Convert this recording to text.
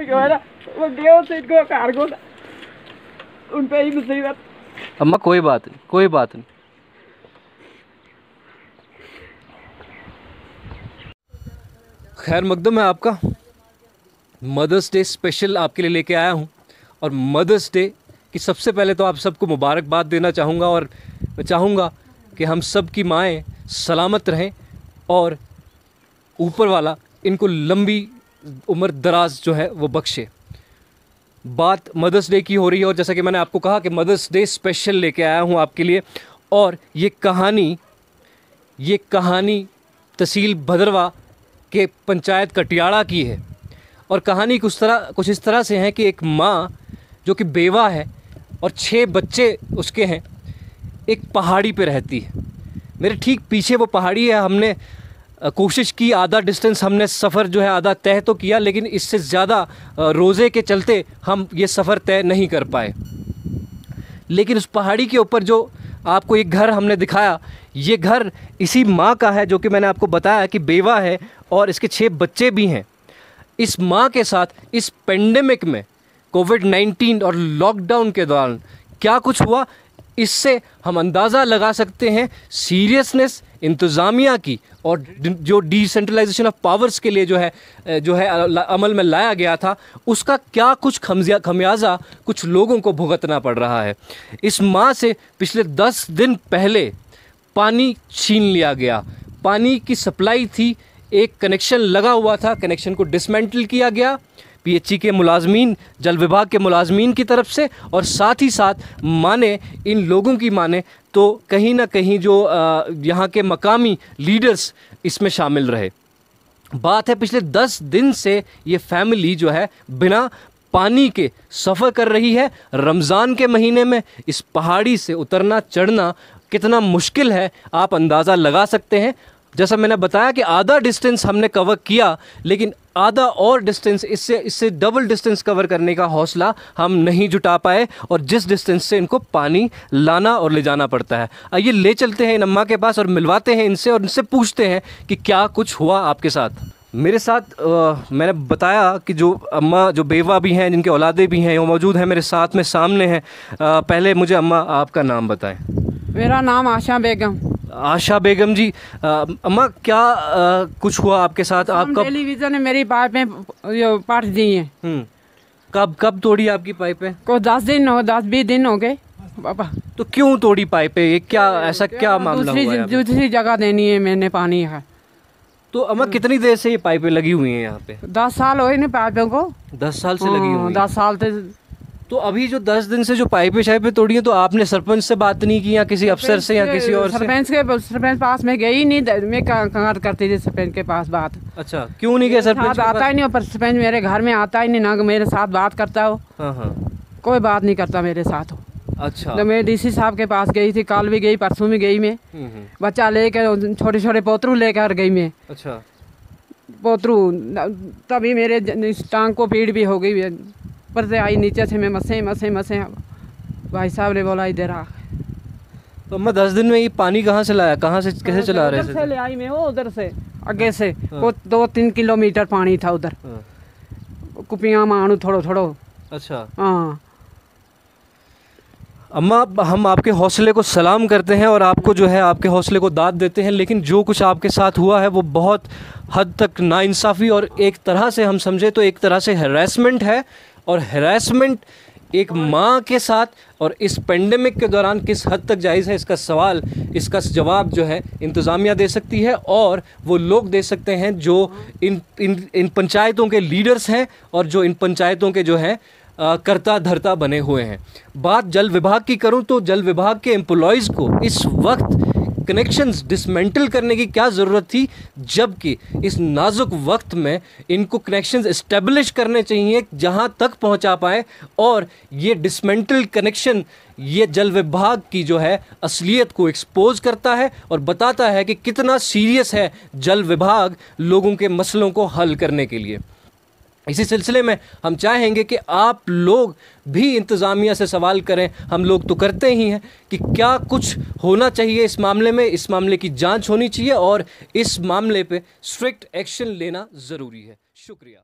जो है ना वो गेहूं से इनको कार्गो उन पे ही मुसीबत। अम्मा कोई बात नहीं, कोई बात नहीं। खैर मकदम है आपका। मदर्स डे स्पेशल आपके लिए लेके आया हूँ और मदर्स डे की सबसे पहले तो आप सबको मुबारकबाद देना चाहूँगा और मैं चाहूँगा कि हम सब की माएँ सलामत रहें और ऊपर वाला इनको लंबी उम्र दराज जो है वो बख्शे। बात मदर्स डे की हो रही है और जैसा कि मैंने आपको कहा कि मदर्स डे स्पेशल लेके आया हूँ आपके लिए। और ये कहानी तहसील भदरवा के पंचायत कटियाड़ा की है और कहानी कुछ इस तरह से है कि एक माँ जो कि बेवा है और 6 बच्चे उसके हैं, एक पहाड़ी पे रहती है। मेरे ठीक पीछे वो पहाड़ी है। हमने कोशिश की, आधा डिस्टेंस हमने सफ़र जो है आधा तय तो किया, लेकिन इससे ज़्यादा रोज़े के चलते हम ये सफ़र तय नहीं कर पाए। लेकिन उस पहाड़ी के ऊपर जो आपको एक घर हमने दिखाया, ये घर इसी माँ का है जो कि मैंने आपको बताया कि बेवा है और इसके 6 बच्चे भी हैं। इस माँ के साथ इस पेंडेमिक में कोविड-19 और लॉकडाउन के दौरान क्या कुछ हुआ, इससे हम अंदाज़ा लगा सकते हैं सीरियसनेस इंतज़ामिया की और जो डिसेंट्रलाइजेशन ऑफ पावर्स के लिए जो है अमल में लाया गया था, उसका क्या कुछ खमियाजा कुछ लोगों को भुगतना पड़ रहा है। इस माँ से पिछले 10 दिन पहले पानी छीन लिया गया। पानी की सप्लाई थी, एक कनेक्शन लगा हुआ था, कनेक्शन को डिसमेंटल किया गया पीएचई के मुलाजमीन, जल विभाग के मुलाजमीन की तरफ से, और साथ ही साथ माने इन लोगों की माने तो कहीं ना कहीं जो यहाँ के मकामी लीडर्स इसमें शामिल रहे। बात है पिछले 10 दिन से ये फैमिली जो है बिना पानी के सफ़र कर रही है। रमज़ान के महीने में इस पहाड़ी से उतरना चढ़ना कितना मुश्किल है आप अंदाज़ा लगा सकते हैं। जैसा मैंने बताया कि आधा डिस्टेंस हमने कवर किया, लेकिन आधा और डिस्टेंस इससे डबल डिस्टेंस कवर करने का हौसला हम नहीं जुटा पाए और जिस डिस्टेंस से इनको पानी लाना और ले जाना पड़ता है। आइए ले चलते हैं इन अम्मा के पास और मिलवाते हैं इनसे और इनसे पूछते हैं कि क्या कुछ हुआ आपके साथ। मेरे साथ मैंने बताया कि जो अम्मा जो बेवा भी हैं, जिनके औलादे भी हैं, वो मौजूद हैं मेरे साथ में, सामने हैं। पहले मुझे अम्मा आपका नाम बताएं। मेरा नाम आशा बेगम। आशा बेगम जी, अम्मा क्या कुछ हुआ आपके साथ? आप कब टेलीविजन ने मेरी पाइप में पाट दी है। कब तोड़ी आपकी पाइपें? को 10-20 दिन हो गए पापा। तो क्यों तोड़ी पाइपें? ये क्या ऐसा क्या मामला हुआ है? दूसरी जगह देनी है मैंने पानी है। तो अम्मा कितनी देर से ये पाइपें लगी हुई हैं यहाँ पे? 10 साल हो गए पाइपों को। 10 साल से लगी हुई? 10 साल से। तो अभी जो 10 दिन से जो पाइपें तोड़ी हैं, तो आपने सरपंच से बात नहीं की या किसी अफसर से या किसी और से? सरपंच पास में गई नहीं, मैं कहाँ करती थी सरपंच के पास बात। अच्छा, क्यों नहीं गए सरपंच? आता ही नहीं, पर सरपंच मेरे घर में आता ही नहीं, ना मेरे साथ बात करता हो। हाँ, कोई बात नहीं करता मेरे साथ हो। अच्छा, तो मैं डीसी साहब के पास गई थी, कल भी गई, परसों भी गई मैं। बच्चा लेकर, छोटे छोटे पोतरू लेकर गई मैं। अच्छा, पोतरू तभी मेरे टांग को पीड़ भी हो गई, पर से आई नीचे से मैं मसे भाई साहब ने बोला इधर आ। तो अम्मा 10 दिन में ये पानी कहाँ से लाया, कहाँ से कैसे चला रहे थे? ले आई मैं वो उधर से आगे से। वो 2-3 किलोमीटर पानी था उधर। कुपियाँ मानू थोड़ो। अच्छा, हाँ अम्मा, हम आपके हौसले को सलाम करते हैं और आपको जो है आपके हौसले को दाद देते हैं, लेकिन जो कुछ आपके साथ हुआ है वो बहुत हद तक नाइंसाफ़ी और एक तरह से हम समझे तो एक तरह से हैरेसमेंट है। और हैरेसमेंट एक माँ के साथ और इस पेंडेमिक के दौरान किस हद तक जायज़ है, इसका जवाब जो है इंतज़ामिया दे सकती है और वो लोग दे सकते हैं जो इन पंचायतों के लीडर्स हैं और जो इन पंचायतों के जो हैं करता धरता बने हुए हैं। बात जल विभाग की करूं तो जल विभाग के एम्प्लॉयज़ को इस वक्त कनेक्शंस डिसमेंटल करने की क्या ज़रूरत थी, जबकि इस नाजुक वक्त में इनको कनेक्शंस इस्टेब्लिश करने चाहिए जहां तक पहुंचा पाए। और ये डिसमेंटल कनेक्शन ये जल विभाग की जो है असलियत को एक्सपोज करता है और बताता है कि कितना सीरियस है जल विभाग लोगों के मसलों को हल करने के लिए। इसी सिलसिले में हम चाहेंगे कि आप लोग भी इंतज़ामिया से सवाल करें, हम लोग तो करते ही हैं, कि क्या कुछ होना चाहिए इस मामले में। इस मामले की जांच होनी चाहिए और इस मामले पे स्ट्रिक्ट एक्शन लेना ज़रूरी है। शुक्रिया।